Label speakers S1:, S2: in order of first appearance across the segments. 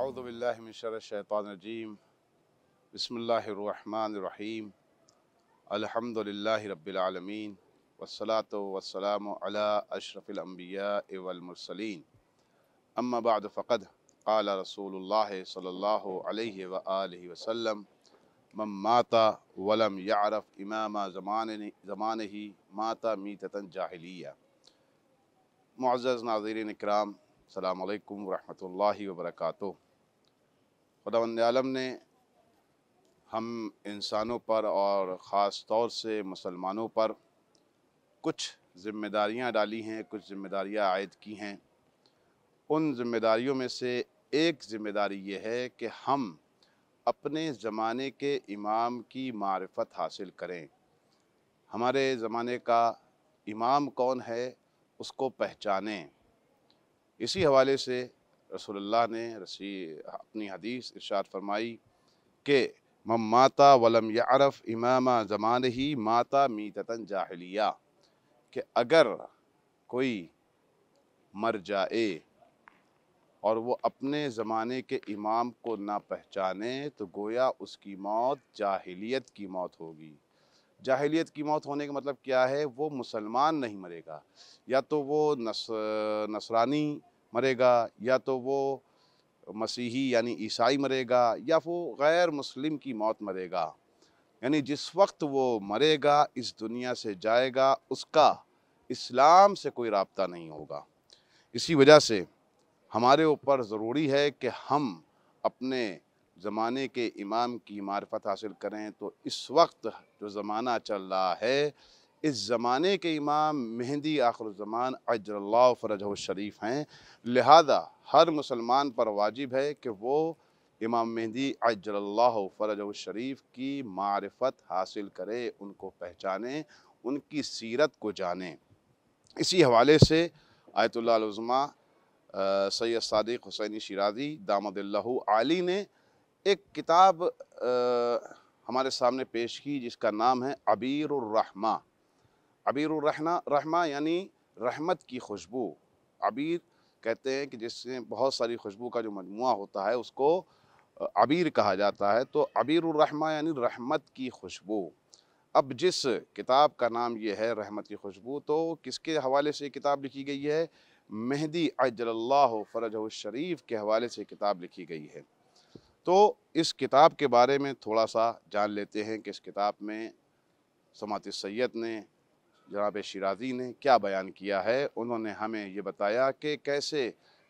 S1: अऊज़ु बिल्लाहि मिन शर्रि शैतानिर रजीम बिस्मिल्लाहिर्रहमानिर्रहीम अल्हम्दुलिल्लाहि रब्बिल आलमीन वस्सलातु वस्सलामु अला अशरफिल अंबिया'i वल मुरसलीन अम्मा बअद फ़क़द क़ाला रसूलुल्लाहि सल्लल्लाहु अलैहि व आलिहि वसल्लम मन माता वलम यअरफ़ इमामा ज़मानिही माता मीततन जाहिलिया। मुअज़्ज़ज़ नाज़रीन इकराम, अस्सलामु अलैकुम व रहमतुल्लाहि व बरकातुहू। खुदावंद आलम ने हम इंसानों पर और ख़ास तौर से मुसलमानों पर कुछ ज़िम्मेदारियाँ डाली हैं, कुछ ज़िम्मेदारियाँ आयद की हैं। उन ज़िम्मेदारियों में से एक ज़िम्मेदारी ये है कि हम अपने ज़माने के इमाम की मारिफत हासिल करें। हमारे ज़माने का इमाम कौन है उसको पहचानें। इसी हवाले से रसूलुल्लाह ने अपनी हदीस इरशाद फरमाई कि मन माता वलम यअरफ़ इमामा ज़मानिही माता मीततन जाहिलिया, कि अगर कोई मर जाए और वो अपने ज़माने के इमाम को ना पहचाने तो गोया उसकी मौत जाहिलियत की मौत होगी। जाहिलियत की मौत होने का मतलब क्या है? वो मुसलमान नहीं मरेगा, या तो वो नसरानी मरेगा, या तो वो मसीही यानी ईसाई मरेगा, या वो गैर मुस्लिम की मौत मरेगा। यानी जिस वक्त वो मरेगा, इस दुनिया से जाएगा, उसका इस्लाम से कोई राब्ता नहीं होगा। इसी वजह से हमारे ऊपर ज़रूरी है कि हम अपने ज़माने के इमाम की मारिफत हासिल करें। तो इस वक्त जो ज़माना चल रहा है, इस ज़माने के इमाम मेहदी आखिरुज़्ज़मान अज्जलल्लाहु फ़रजहु शरीफ हैं। लिहाजा हर मुसलमान पर वाजिब है कि वो इमाम मेहदी अज्जलल्लाहु फ़रजहु शरीफ की मारिफत हासिल करे, उनको पहचाने, उनकी सीरत को जाने। इसी हवाले से आयतुल्लाह अल-उज़्मा सैयद सादिक हुसैनी शिराज़ी दामदिल्लहु आली ने एक किताब हमारे सामने पेश की जिसका नाम है अबीरुर रहमा। अबीरुर रहमा यानी रहमत की खुशबू। अबीर कहते हैं कि जिससे बहुत सारी खुशबू का जो मजमुआ होता है उसको अबीर कहा जाता है। तो अबीरुर रहमा यानी रहमत की खुशबू। अब जिस किताब का नाम ये है रहमत की खुशबू, तो किसके हवाले से किताब लिखी गई है? मेहदी अज्जलल्लाहु फ़रजहु शरीफ के हवाले से किताब लिखी गई है। तो इस किताब के बारे में थोड़ा सा जान लेते हैं कि इस किताब में समाती सैयद ने, जनाब शिराज़ी ने क्या बयान किया है। उन्होंने हमें ये बताया कि कैसे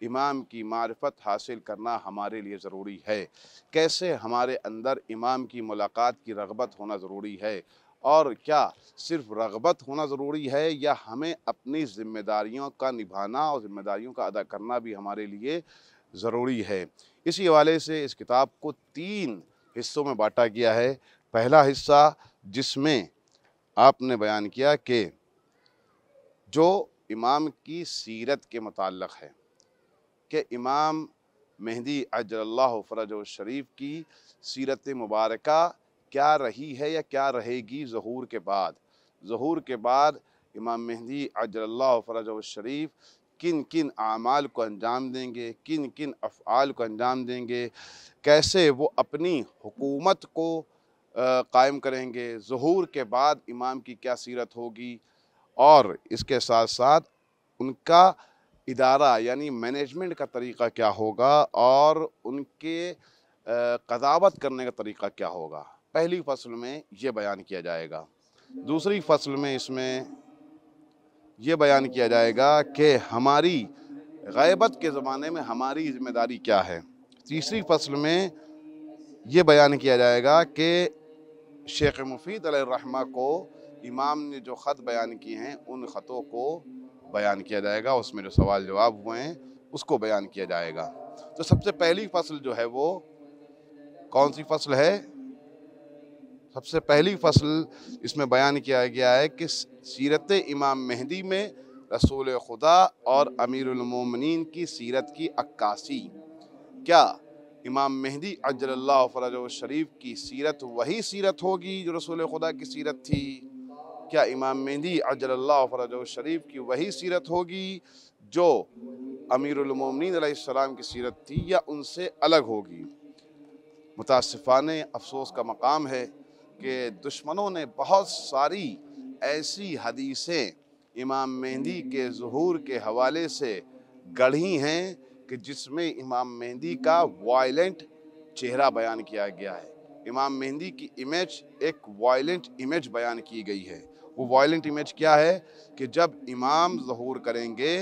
S1: इमाम की मारिफत हासिल करना हमारे लिए ज़रूरी है, कैसे हमारे अंदर इमाम की मुलाकात की रग़बत होना ज़रूरी है, और क्या सिर्फ रग़बत होना ज़रूरी है या हमें अपनी ज़िम्मेदारियों का निभाना और ज़िम्मेदारियों का अदा करना भी हमारे लिए ज़रूरी है। इसी हवाले से इस किताब को 3 हिस्सों में बांटा गया है। पहला हिस्सा जिसमें आपने बयान किया कि जो इमाम की सीरत के मुताल्लिक़ है कि इमाम मेहदी अज्जलल्लाहु फ़रजहु शरीफ की सीरत मुबारका क्या रही है या क्या रहेगी ज़हूर के बाद। ज़हूर के बाद इमाम मेहदी अज्जलल्लाहु फ़रजहु शरीफ किन किन आमाल को अंजाम देंगे, किन किन अफ़आल को अंजाम देंगे, कैसे वो अपनी हुकूमत को कायम करेंगे, ज़हूर के बाद इमाम की क्या सीरत होगी, और इसके साथ साथ उनका इदारा यानी मैनेजमेंट का तरीक़ा क्या होगा और उनके क़ज़ावत करने का तरीक़ा क्या होगा। पहली फ़सल में ये बयान किया जाएगा। दूसरी फ़सल में इसमें ये बयान किया जाएगा कि हमारी ग़ैबत के ज़माने में हमारी ज़िम्मेदारी क्या है। तीसरी फ़सल में ये बयान किया जाएगा कि शेख मुफीद अलैहिर्रहमा को इमाम ने जो ख़त बयान किए हैं उन ख़तों को बयान किया जाएगा, उसमें जो सवाल जवाब हुए हैं उसको बयान किया जाएगा। तो सबसे पहली फ़सल जो है वो कौन सी फ़सल है? सबसे पहली फ़सल इसमें बयान किया गया है कि सीरत इमाम मेहदी में रसूल खुदा और अमीरुल मोमिनीन की सीरत की अक्कासी। क्या इमाम मेहदी अज्जलल्लाहु फ़रजहु शरीफ की सीरत वही सीरत होगी जो रसूल खुदा की सीरत थी? क्या इमाम मेहदी अज्जलल्लाहु फ़रजहु शरीफ की वही सीरत होगी जो अमीरुल मोमिनीन अलैहिस्सलाम की सीरत थी या उनसे अलग होगी। मुतासिफ़ाने अफसोस का मकाम है कि दुश्मनों ने बहुत सारी ऐसी हदीसें इमाम मेहदी के ज़ुहूर के हवाले से गढ़ी हैं कि जिसमें इमाम मेहदी का वायलेंट चेहरा बयान किया गया है। इमाम मेहदी की इमेज एक वायलेंट इमेज बयान की गई है। वो वायलेंट इमेज क्या है कि जब इमाम ज़ुहूर करेंगे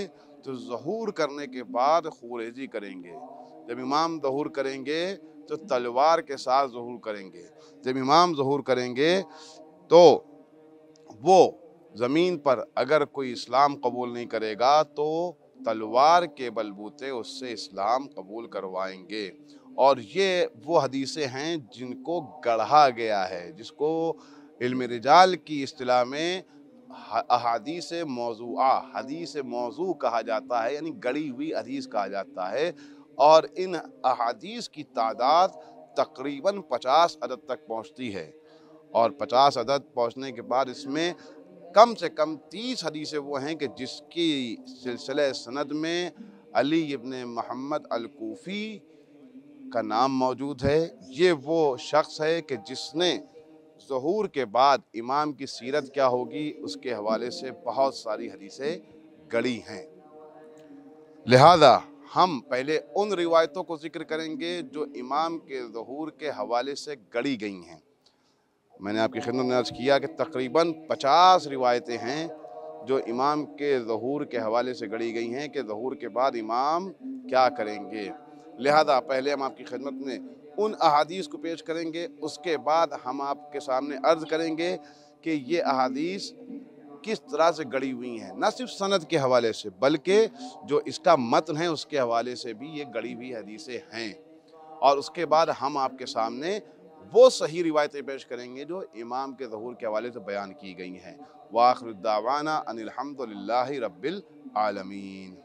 S1: तो ज़ुहूर करने के बाद खुरेजी करेंगे। जब इमाम ज़ुहूर करेंगे तो तलवार के साथ ज़ुहूर करेंगे। जब इमाम ज़ुहूर करेंगे तो वो ज़मीन पर अगर कोई इस्लाम कबूल नहीं करेगा तो तलवार के बलबूते उससे इस्लाम कबूल करवाएंगे। और ये वो हदीसें हैं जिनको गढ़ा गया है, जिसको इल्म रिजाल की इस्तिलाह में अहादीस मौज़ूआ, हदीस मौज़ू कहा जाता है, यानी गढ़ी हुई हदीस कहा जाता है। और इन अहादीस की तादाद तकरीबन 50 अदद तक पहुँचती है। और 50 अदद पहुँचने के बाद इसमें कम से कम 30 हदीसें वो हैं कि जिसकी सिलसिले सनद में अली इब्न मोहम्मद अल-कूफ़ी का नाम मौजूद है। ये वो शख्स है कि जिसने ज़ुहूर के बाद इमाम की सीरत क्या होगी उसके हवाले से बहुत सारी हदीसें गढ़ी हैं। लिहाजा हम पहले उन रिवायतों को ज़िक्र करेंगे जो इमाम के ज़ुहूर के हवाले से गढ़ी गई हैं। मैंने आपकी खिदमत में अर्ज़ किया कि तकरीबन 50 रिवायतें हैं जो इमाम के ज़ुहूर के हवाले से गढ़ी गई हैं कि ज़ुहूर के बाद इमाम क्या करेंगे। लिहाजा पहले हम आपकी खिदमत में उन अहादीस को पेश करेंगे, उसके बाद हम आपके सामने अर्ज़ करेंगे कि ये अहादीस किस तरह से गढ़ी हुई हैं, न सिर्फ सनद के हवाले से बल्कि जो इसका मतन है उसके हवाले से भी ये गढ़ी हुई हदीसें हैं। और उसके बाद हम आपके सामने वो सही रिवायतें पेश करेंगे जो इमाम के ज़ुहूर के हवाले से बयान की गई हैं। व आखिर दावाना अनिल हम्दुलिल्लाहि रब्बिल आलमीन।